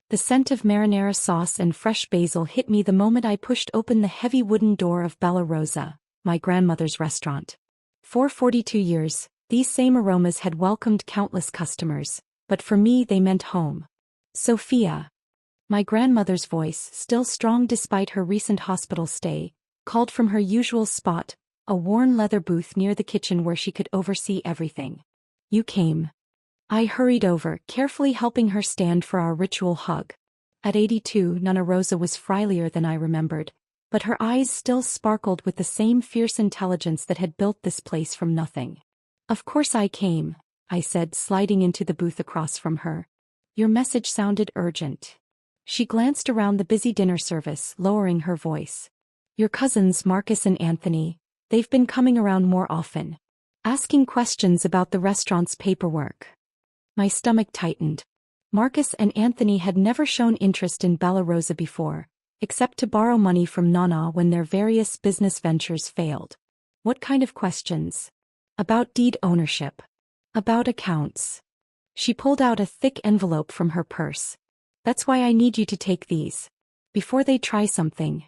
The scent of marinara sauce and fresh basil hit me the moment I pushed open the heavy wooden door of Bella Rosa, my grandmother's restaurant. For 42 years, these same aromas had welcomed countless customers, but for me they meant home. Sophia. My grandmother's voice, still strong despite her recent hospital stay, called from her usual spot, a worn leather booth near the kitchen where she could oversee everything. You came. I hurried over, carefully helping her stand for our ritual hug. At 82, Nonna Rosa was frilier than I remembered, but her eyes still sparkled with the same fierce intelligence that had built this place from nothing. Of course I came, I said, sliding into the booth across from her. Your message sounded urgent. She glanced around the busy dinner service, lowering her voice. Your cousins Marcus and Anthony, they've been coming around more often, asking questions about the restaurant's paperwork. My stomach tightened. Marcus and Anthony had never shown interest in Bella Rosa before, except to borrow money from Nana when their various business ventures failed. What kind of questions? About deed ownership. About accounts. She pulled out a thick envelope from her purse. That's why I need you to take these. Before they try something.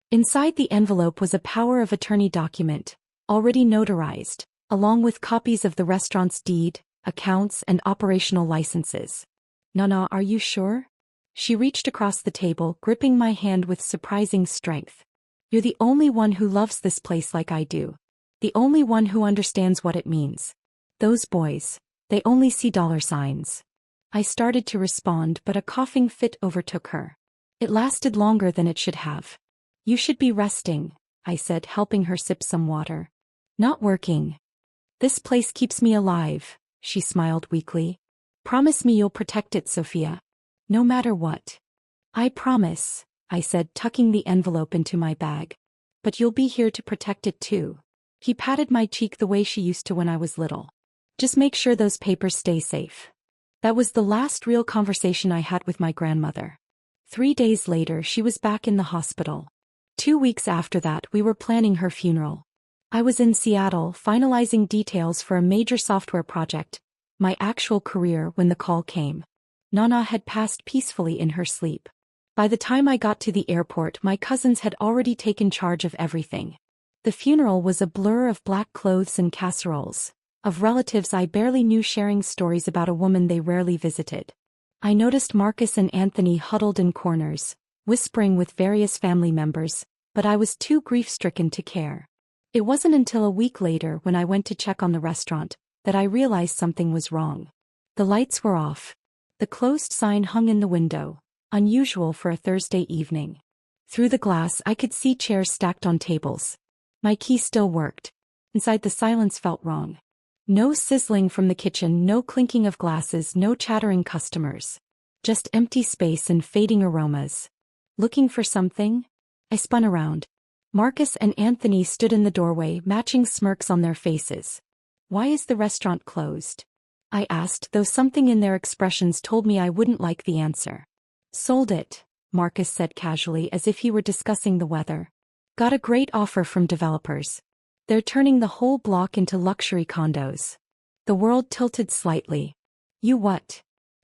Inside the envelope was a power of attorney document, already notarized, along with copies of the restaurant's deed, accounts, and operational licenses. Nana, are you sure? She reached across the table, gripping my hand with surprising strength. You're the only one who loves this place like I do. The only one who understands what it means. Those boys, they only see dollar signs. I started to respond, but a coughing fit overtook her. It lasted longer than it should have. You should be resting, I said, helping her sip some water. Not working. This place keeps me alive, she smiled weakly. Promise me you'll protect it, Sophia. No matter what. I promise, I said, tucking the envelope into my bag. But you'll be here to protect it too. He patted my cheek the way she used to when I was little. Just make sure those papers stay safe. That was the last real conversation I had with my grandmother. 3 days later, she was back in the hospital. 2 weeks after that, we were planning her funeral. I was in Seattle, finalizing details for a major software project, my actual career, when the call came. Nana had passed peacefully in her sleep. By the time I got to the airport, my cousins had already taken charge of everything. The funeral was a blur of black clothes and casseroles, of relatives I barely knew sharing stories about a woman they rarely visited. I noticed Marcus and Anthony huddled in corners, whispering with various family members, but I was too grief-stricken to care. It wasn't until a week later, when I went to check on the restaurant, that I realized something was wrong. The lights were off. The closed sign hung in the window, unusual for a Thursday evening. Through the glass I could see chairs stacked on tables. My key still worked. Inside, the silence felt wrong. No sizzling from the kitchen, no clinking of glasses, no chattering customers. Just empty space and fading aromas. Looking for something? I spun around. Marcus and Anthony stood in the doorway, matching smirks on their faces. Why is the restaurant closed? I asked, though something in their expressions told me I wouldn't like the answer. Sold it, Marcus said casually, as if he were discussing the weather. Got a great offer from developers. They're turning the whole block into luxury condos. The world tilted slightly. You what?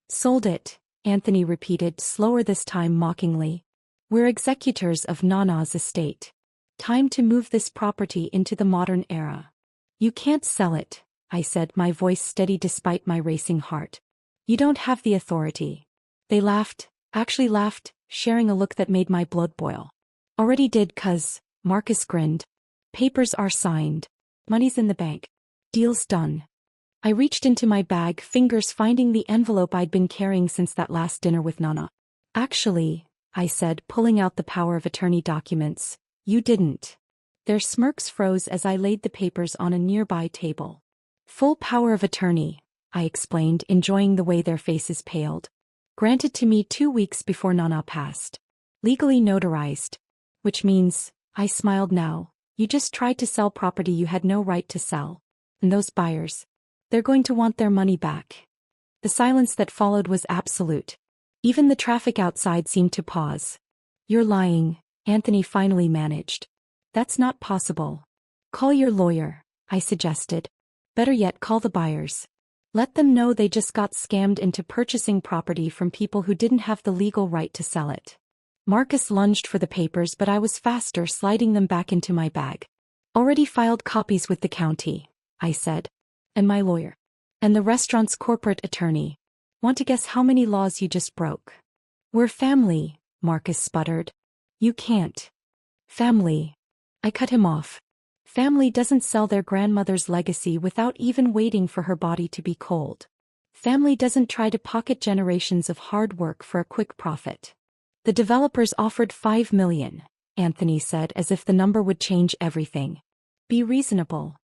Sold it, Anthony repeated, slower this time, mockingly. We're executors of Nana's estate. Time to move this property into the modern era. You can't sell it, I said, my voice steady despite my racing heart. You don't have the authority. They laughed, actually laughed, sharing a look that made my blood boil. Already did, cuz, Marcus grinned. Papers are signed. Money's in the bank. Deal's done. I reached into my bag, fingers finding the envelope I'd been carrying since that last dinner with Nana. Actually, I said, pulling out the power of attorney documents, you didn't. Their smirks froze as I laid the papers on a nearby table. Full power of attorney, I explained, enjoying the way their faces paled. Granted to me 2 weeks before Nana passed. Legally notarized. Which means, I smiled now, you just tried to sell property you had no right to sell. And those buyers, they're going to want their money back. The silence that followed was absolute. Even the traffic outside seemed to pause. You're lying, Anthony finally managed. That's not possible. Call your lawyer, I suggested. Better yet, call the buyers. Let them know they just got scammed into purchasing property from people who didn't have the legal right to sell it. Marcus lunged for the papers, but I was faster, sliding them back into my bag. Already filed copies with the county, I said. And my lawyer. And the restaurant's corporate attorney. Want to guess how many laws you just broke? We're family, Marcus sputtered. You can't. Family. I cut him off. Family doesn't sell their grandmother's legacy without even waiting for her body to be cold. Family doesn't try to pocket generations of hard work for a quick profit. The developers offered $5 million, Anthony said, as if the number would change everything. Be reasonable.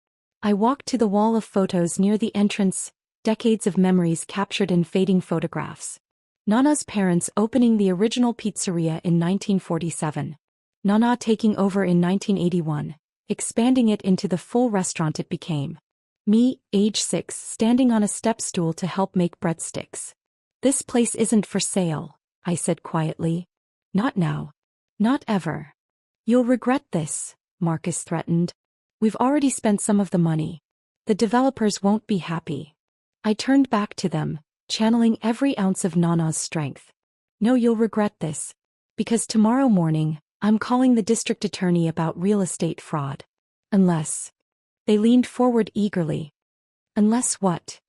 I walked to the wall of photos near the entrance, decades of memories captured in fading photographs. Nana's parents opening the original pizzeria in 1947. Nana taking over in 1981. Expanding it into the full restaurant it became. Me, age 6, standing on a step stool to help make breadsticks. This place isn't for sale, I said quietly. Not now. Not ever. You'll regret this, Marcus threatened. We've already spent some of the money. The developers won't be happy. I turned back to them, channeling every ounce of Nana's strength. No, you'll regret this. Because tomorrow morning, I'm calling the district attorney about real estate fraud. Unless. They leaned forward eagerly. Unless what?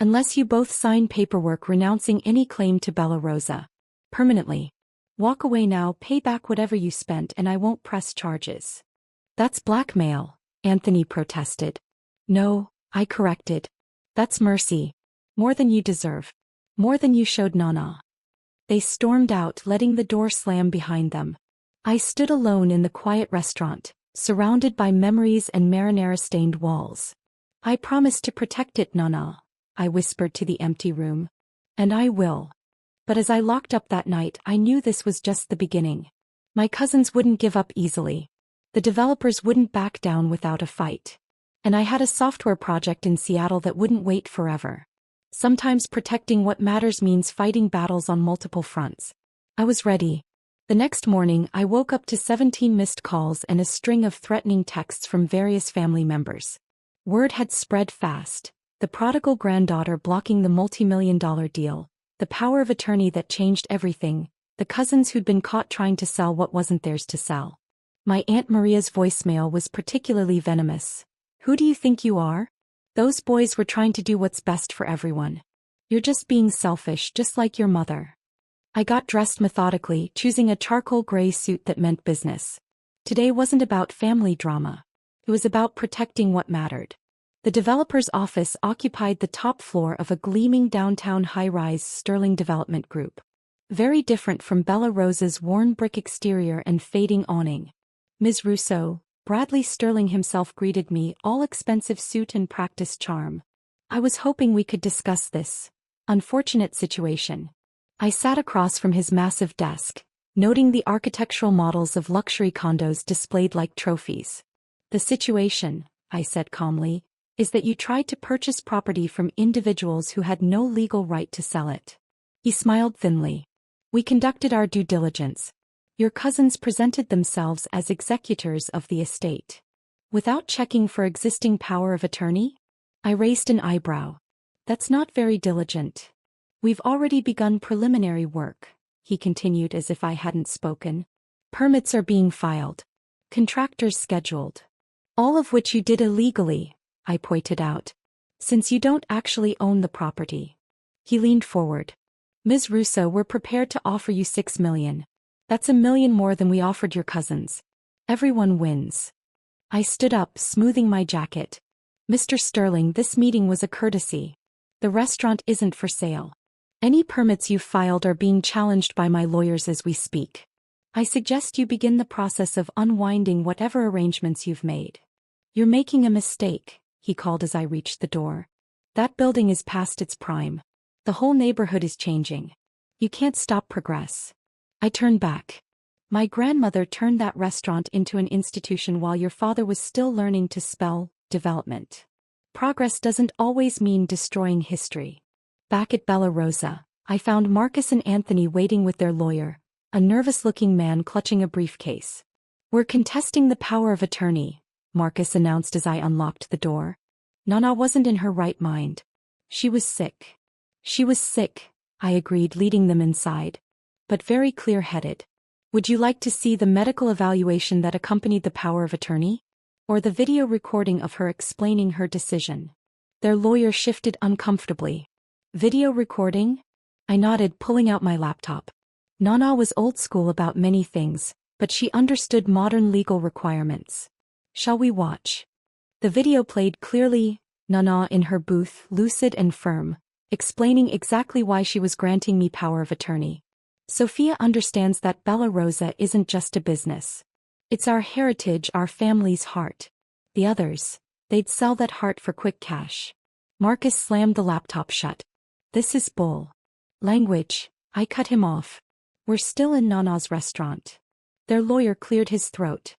Unless you both sign paperwork renouncing any claim to Bella Rosa. Permanently. Walk away now, pay back whatever you spent, and I won't press charges. That's blackmail, Anthony protested. No, I corrected. That's mercy. More than you deserve. More than you showed Nana. They stormed out, letting the door slam behind them. I stood alone in the quiet restaurant, surrounded by memories and marinara-stained walls. I promised to protect it, Nana, I whispered to the empty room. And I will. But as I locked up that night, I knew this was just the beginning. My cousins wouldn't give up easily. The developers wouldn't back down without a fight. And I had a software project in Seattle that wouldn't wait forever. Sometimes protecting what matters means fighting battles on multiple fronts. I was ready. The next morning, I woke up to 17 missed calls and a string of threatening texts from various family members. Word had spread fast. The prodigal granddaughter blocking the multi-million-dollar deal, the power of attorney that changed everything, the cousins who'd been caught trying to sell what wasn't theirs to sell. My Aunt Maria's voicemail was particularly venomous. Who do you think you are? Those boys were trying to do what's best for everyone. You're just being selfish, just like your mother. I got dressed methodically, choosing a charcoal gray suit that meant business. Today wasn't about family drama. It was about protecting what mattered. The developer's office occupied the top floor of a gleaming downtown high-rise Sterling Development Group. Very different from Bella Rosa's worn brick exterior and fading awning. Ms. Russo, Bradley Sterling himself greeted me, all expensive suit and practice charm. I was hoping we could discuss this unfortunate situation. I sat across from his massive desk, noting the architectural models of luxury condos displayed like trophies. The situation, I said calmly, is that you tried to purchase property from individuals who had no legal right to sell it. He smiled thinly. We conducted our due diligence. Your cousins presented themselves as executors of the estate. Without checking for existing power of attorney? I raised an eyebrow. That's not very diligent. We've already begun preliminary work, he continued as if I hadn't spoken. Permits are being filed. Contractors scheduled. All of which you did illegally, I pointed out. Since you don't actually own the property. He leaned forward. Ms. Russo, we're prepared to offer you $6 million. That's $1 million more than we offered your cousins. Everyone wins. I stood up, smoothing my jacket. Mr. Sterling, this meeting was a courtesy. The restaurant isn't for sale. Any permits you've filed are being challenged by my lawyers as we speak. I suggest you begin the process of unwinding whatever arrangements you've made. You're making a mistake, he called as I reached the door. That building is past its prime. The whole neighborhood is changing. You can't stop progress. I turned back. My grandmother turned that restaurant into an institution while your father was still learning to spell development. Progress doesn't always mean destroying history. Back at Bella Rosa, I found Marcus and Anthony waiting with their lawyer, a nervous-looking man clutching a briefcase. We're contesting the power of attorney, Marcus announced as I unlocked the door. Nana wasn't in her right mind. She was sick. She was sick, I agreed, leading them inside. But very clear-headed. Would you like to see the medical evaluation that accompanied the power of attorney? Or the video recording of her explaining her decision? Their lawyer shifted uncomfortably. Video recording? I nodded, pulling out my laptop. Nana was old school about many things, but she understood modern legal requirements. Shall we watch? The video played clearly, Nana in her booth, lucid and firm, explaining exactly why she was granting me power of attorney. Sophia understands that Bella Rosa isn't just a business. It's our heritage, our family's heart. The others, they'd sell that heart for quick cash. Marcus slammed the laptop shut. This is bull. Language, I cut him off. We're still in Nana's restaurant. Their lawyer cleared his throat.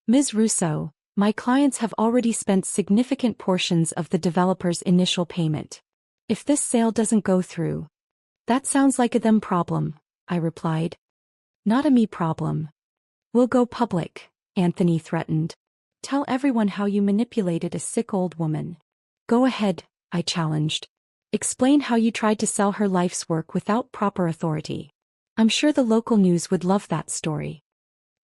Ms. Russo, my clients have already spent significant portions of the developer's initial payment. If this sale doesn't go through. That sounds like a them problem, I replied. Not a me problem. We'll go public, Anthony threatened. Tell everyone how you manipulated a sick old woman. Go ahead, I challenged. Explain how you tried to sell her life's work without proper authority. I'm sure the local news would love that story.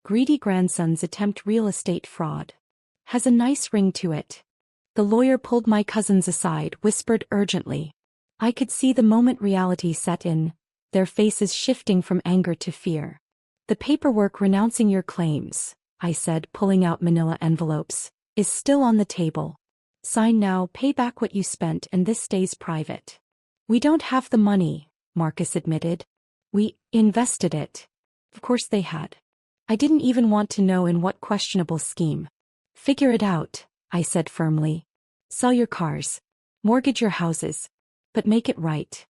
Greedy grandson's attempt real estate fraud. Has a nice ring to it. The lawyer pulled my cousins aside, whispered urgently. I could see the moment reality set in, their faces shifting from anger to fear. The paperwork renouncing your claims, I said, pulling out manila envelopes, is still on the table. Sign now, pay back what you spent, and this stays private. We don't have the money, Marcus admitted. We invested it. Of course they had. I didn't even want to know in what questionable scheme. Figure it out, I said firmly. Sell your cars. Mortgage your houses. But make it right.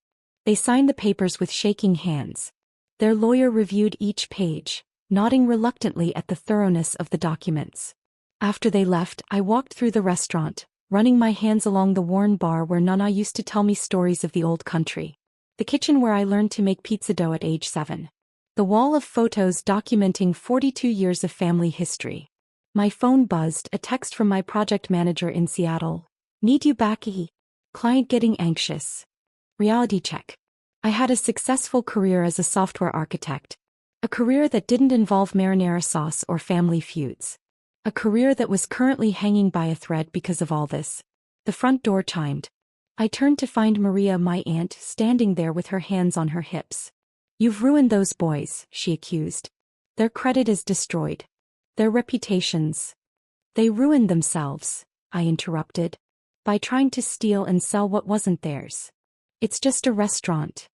They signed the papers with shaking hands. Their lawyer reviewed each page, nodding reluctantly at the thoroughness of the documents. After they left, I walked through the restaurant, running my hands along the worn bar where Nana used to tell me stories of the old country. The kitchen where I learned to make pizza dough at age 7. The wall of photos documenting 42 years of family history. My phone buzzed, a text from my project manager in Seattle. Need you back, E. Client getting anxious. Reality check. I had a successful career as a software architect. A career that didn't involve marinara sauce or family feuds. A career that was currently hanging by a thread because of all this. The front door chimed. I turned to find Maria, my aunt, standing there with her hands on her hips. You've ruined those boys, she accused. Their credit is destroyed. Their reputations. They ruined themselves, I interrupted, by trying to steal and sell what wasn't theirs. It's just a restaurant.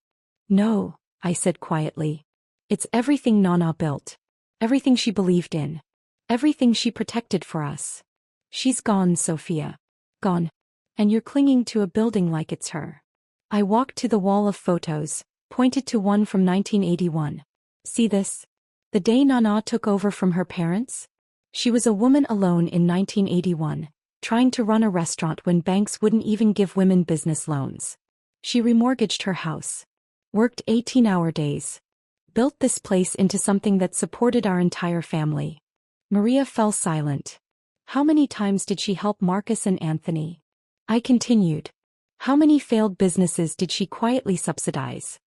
No, I said quietly. It's everything Nana built. Everything she believed in. Everything she protected for us. She's gone, Sophia. Gone. And you're clinging to a building like it's her. I walked to the wall of photos, pointed to one from 1981. See this? The day Nana took over from her parents? She was a woman alone in 1981, trying to run a restaurant when banks wouldn't even give women business loans. She remortgaged her house. Worked 18-hour days. Built this place into something that supported our entire family. Maria fell silent. How many times did she help Marcus and Anthony? I continued. How many failed businesses did she quietly subsidize?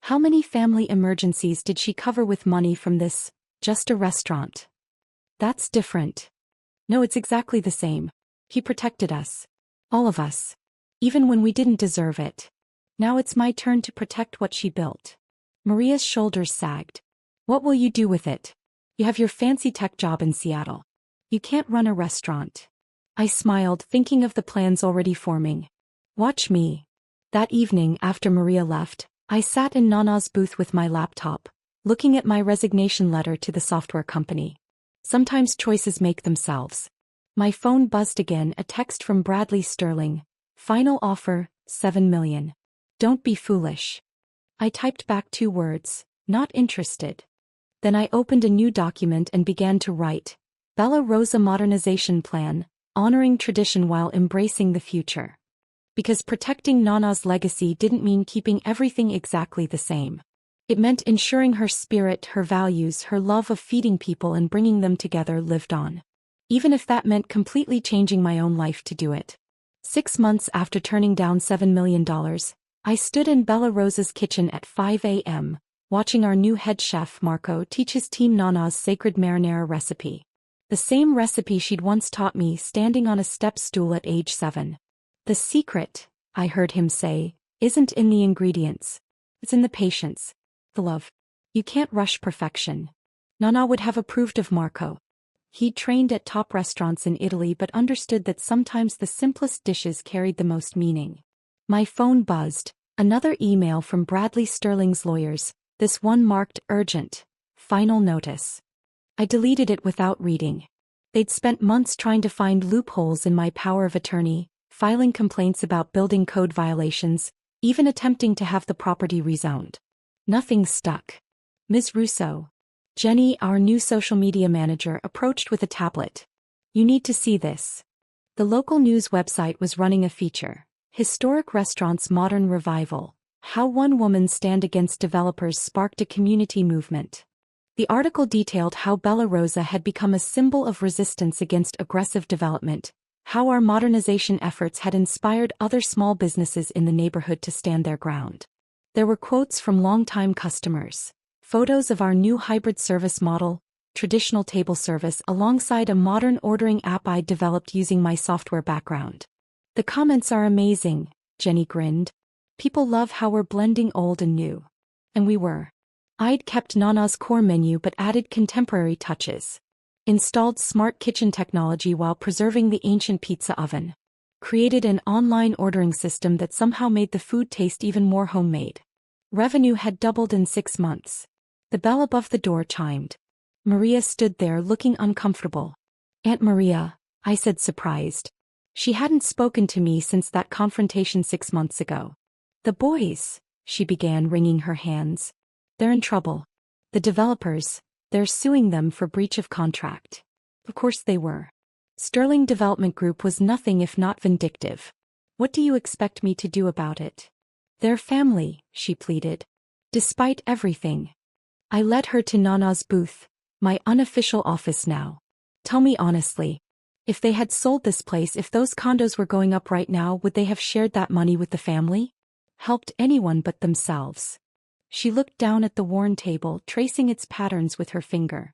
How many family emergencies did she cover with money from this, just a restaurant? That's different. No, it's exactly the same. He protected us. All of us. Even when we didn't deserve it. Now it's my turn to protect what she built. Maria's shoulders sagged. What will you do with it? You have your fancy tech job in Seattle. You can't run a restaurant. I smiled, thinking of the plans already forming. Watch me. That evening, after Maria left, I sat in Nana's booth with my laptop, looking at my resignation letter to the software company. Sometimes choices make themselves. My phone buzzed again, a text from Bradley Sterling. Final offer, $7 million. Don't be foolish. I typed back 2 words, not interested. Then I opened a new document and began to write. Bella Rosa Modernization Plan, honoring tradition while embracing the future. Because protecting Nana's legacy didn't mean keeping everything exactly the same. It meant ensuring her spirit, her values, her love of feeding people and bringing them together lived on. Even if that meant completely changing my own life to do it. 6 months after turning down $7 million, I stood in Bella Rosa's kitchen at 5 a.m., watching our new head chef Marco teach his team Nana's sacred marinara recipe. The same recipe she'd once taught me standing on a step stool at age 7. The secret, I heard him say, isn't in the ingredients. It's in the patience. The love. You can't rush perfection. Nana would have approved of Marco. He'd trained at top restaurants in Italy but understood that sometimes the simplest dishes carried the most meaning. My phone buzzed. Another email from Bradley Sterling's lawyers, this one marked urgent. Final notice. I deleted it without reading. They'd spent months trying to find loopholes in my power of attorney, filing complaints about building code violations, even attempting to have the property rezoned. Nothing stuck. Ms. Russo. Jenny, our new social media manager, approached with a tablet. You need to see this. The local news website was running a feature. Historic Restaurants Modern Revival. How one woman's stand against developers sparked a community movement. The article detailed how Bella Rosa had become a symbol of resistance against aggressive development, how our modernization efforts had inspired other small businesses in the neighborhood to stand their ground. There were quotes from longtime customers, photos of our new hybrid service model, traditional table service alongside a modern ordering app I'd developed using my software background. The comments are amazing, Jenny grinned. People love how we're blending old and new. And we were. I'd kept Nana's core menu but added contemporary touches. Installed smart kitchen technology while preserving the ancient pizza oven. Created an online ordering system that somehow made the food taste even more homemade. Revenue had doubled in 6 months. The bell above the door chimed. Maria stood there looking uncomfortable. Aunt Maria, I said surprised. She hadn't spoken to me since that confrontation 6 months ago. The boys, she began, wringing her hands. They're in trouble. The developers, they're suing them for breach of contract. Of course they were. Sterling Development Group was nothing if not vindictive. What do you expect me to do about it? They're family, she pleaded. Despite everything. I led her to Nana's booth, my unofficial office now. Tell me honestly. If they had sold this place, if those condos were going up right now, would they have shared that money with the family? Helped anyone but themselves. She looked down at the worn table, tracing its patterns with her finger.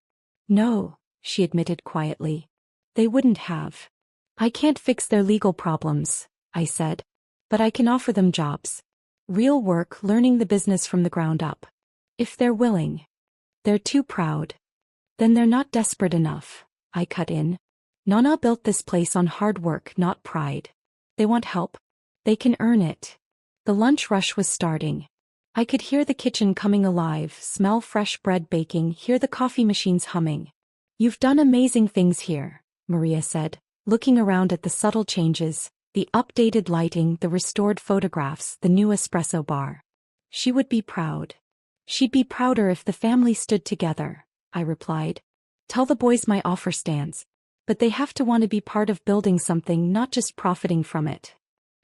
No, she admitted quietly. They wouldn't have. I can't fix their legal problems, I said. But I can offer them jobs. Real work, learning the business from the ground up. If they're willing. They're too proud. Then they're not desperate enough, I cut in. Nana built this place on hard work, not pride. They want help. They can earn it. The lunch rush was starting. I could hear the kitchen coming alive, smell fresh bread baking, hear the coffee machines humming. You've done amazing things here, Maria said, looking around at the subtle changes, the updated lighting, the restored photographs, the new espresso bar. She would be proud. She'd be prouder if the family stood together, I replied. Tell the boys my offer stands. But they have to want to be part of building something, not just profiting from it.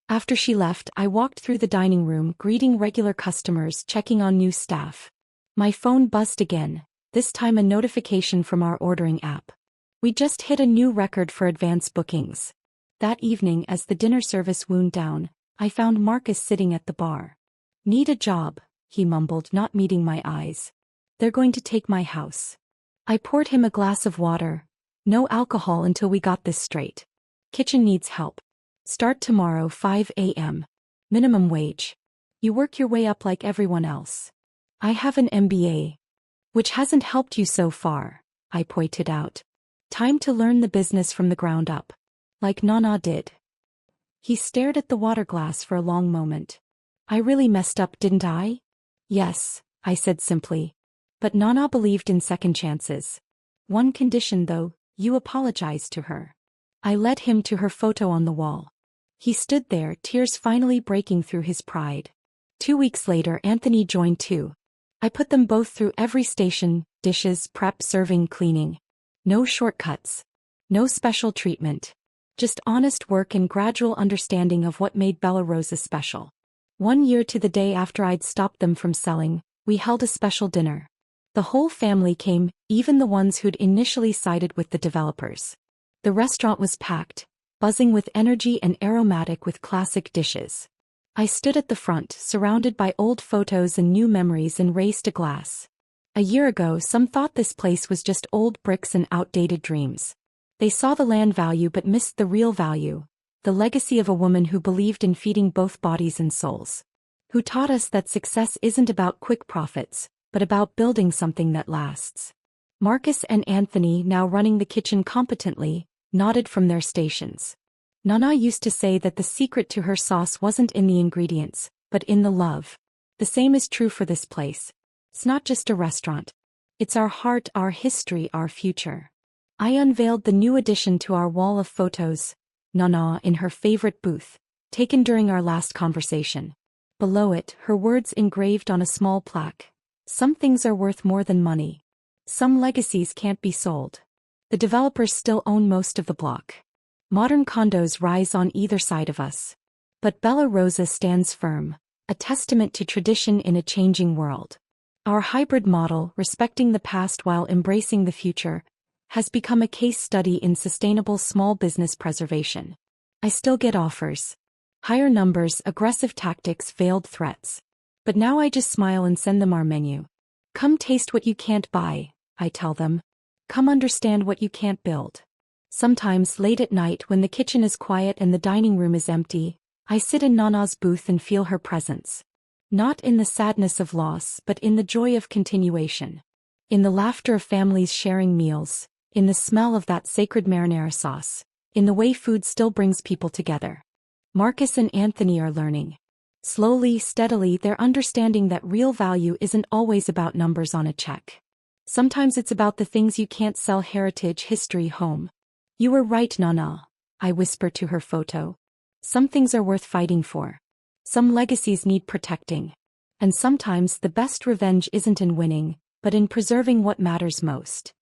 After she left, I walked through the dining room, greeting regular customers, checking on new staff. My phone buzzed again, this time a notification from our ordering app. We just hit a new record for advance bookings. That evening, as the dinner service wound down, I found Marcus sitting at the bar. Need a job, he mumbled, not meeting my eyes. They're going to take my house. I poured him a glass of water. No alcohol until we got this straight. Kitchen needs help. Start tomorrow 5 a.m. Minimum wage. You work your way up like everyone else. I have an MBA. Which hasn't helped you so far, I pointed out. Time to learn the business from the ground up. Like Nana did. He stared at the water glass for a long moment. I really messed up, didn't I? Yes, I said simply. But Nana believed in second chances. One condition though, you apologize to her. I led him to her photo on the wall. He stood there, tears finally breaking through his pride. 2 weeks later, Anthony joined too. I put them both through every station, dishes, prep, serving, cleaning. No shortcuts. No special treatment. Just honest work and gradual understanding of what made Bella Rosa special. 1 year to the day after I'd stopped them from selling, we held a special dinner. The whole family came, even the ones who'd initially sided with the developers. The restaurant was packed, buzzing with energy and aromatic with classic dishes. I stood at the front, surrounded by old photos and new memories, and raised a glass. A year ago, some thought this place was just old bricks and outdated dreams. They saw the land value but missed the real value, the legacy of a woman who believed in feeding both bodies and souls. Who taught us that success isn't about quick profits, but about building something that lasts. Marcus and Anthony, now running the kitchen competently, nodded from their stations. Nana used to say that the secret to her sauce wasn't in the ingredients, but in the love. The same is true for this place. It's not just a restaurant. It's our heart, our history, our future. I unveiled the new addition to our wall of photos, Nana in her favorite booth, taken during our last conversation. Below it, her words engraved on a small plaque. Some things are worth more than money. Some legacies can't be sold. The developers still own most of the block. Modern condos rise on either side of us. But Bella Rosa stands firm, a testament to tradition in a changing world. Our hybrid model, respecting the past while embracing the future, has become a case study in sustainable small business preservation. I still get offers. Higher numbers, aggressive tactics, veiled threats. But now I just smile and send them our menu. Come taste what you can't buy, I tell them. Come understand what you can't build. Sometimes, late at night when the kitchen is quiet and the dining room is empty, I sit in Nana's booth and feel her presence. Not in the sadness of loss, but in the joy of continuation. In the laughter of families sharing meals, in the smell of that sacred marinara sauce, in the way food still brings people together. Marcus and Anthony are learning. Slowly, steadily, they're understanding that real value isn't always about numbers on a check. Sometimes it's about the things you can't sell: heritage, history, home. You were right, Nana, I whisper to her photo. Some things are worth fighting for. Some legacies need protecting. And sometimes the best revenge isn't in winning, but in preserving what matters most.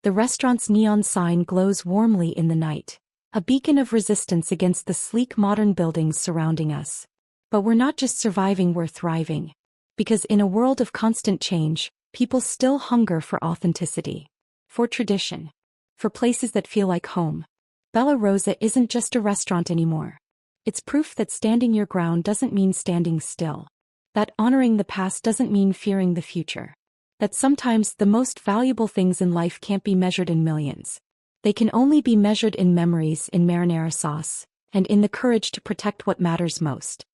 The restaurant's neon sign glows warmly in the night, a beacon of resistance against the sleek modern buildings surrounding us. But we're not just surviving, we're thriving. Because in a world of constant change, people still hunger for authenticity. For tradition. For places that feel like home. Bella Rosa isn't just a restaurant anymore. It's proof that standing your ground doesn't mean standing still. That honoring the past doesn't mean fearing the future. That sometimes the most valuable things in life can't be measured in millions. They can only be measured in memories, in marinara sauce, and in the courage to protect what matters most.